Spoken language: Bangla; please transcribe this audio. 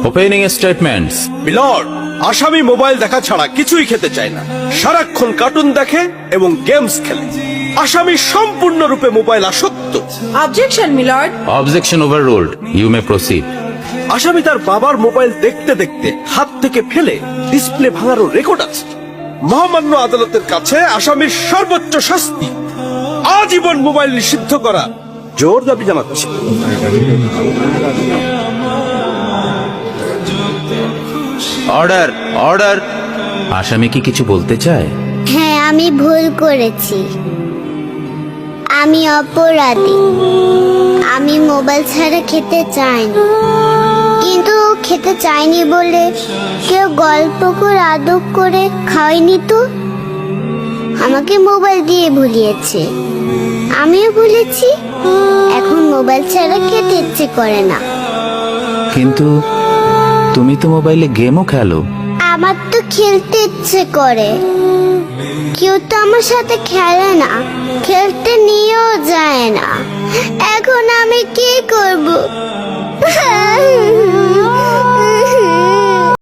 Opening statements. মিলর্ড, আসামি মোবাইল দেখা ছাড়া কিছুই খেতে চায় না, সারাক্ষণ কার্টুন দেখে এবং গেমস খেলে। আসামি সম্পূর্ণরূপে মোবাইল আসক্ত। Objection milord. Objection overruled, you may proceed. আসামি তার বাবার মোবাইল দেখতে দেখতে হাত থেকে ফেলে ডিসপ্লে ভাঙারও রেকর্ড আছে। মহামান্য আদালতের কাছে আসামির সর্বোচ্চ শাস্তি আজীবন মোবাইল নিষিদ্ধ করা জোর দাবি জানাচ্ছে। Order, order. আসামি কি কিছু বলতে চায়? হ্যাঁ, আমি ভুল করেছি, আমি অপরাধী। আমি মোবাইল ছাড়া খেতে চাইনি, কিন্তু খেতে চাইনি বলে কেউ গল্প করে আদব করে খাওয়াইনি তো। আমাকে মোবাইল দিয়ে ভুলিয়েছে, আমিও ভুলেছি। এখন মোবাইল ছাড়া খেতে ইচ্ছে করে না। কিন্তু তুমি তো মোবাইলে গেমও খেলো। আমার তো খেলতে ইচ্ছে করে, কেউ তো আমার সাথে খেলে না, খেলতে নিয়েও যায় না। এখন আমি কি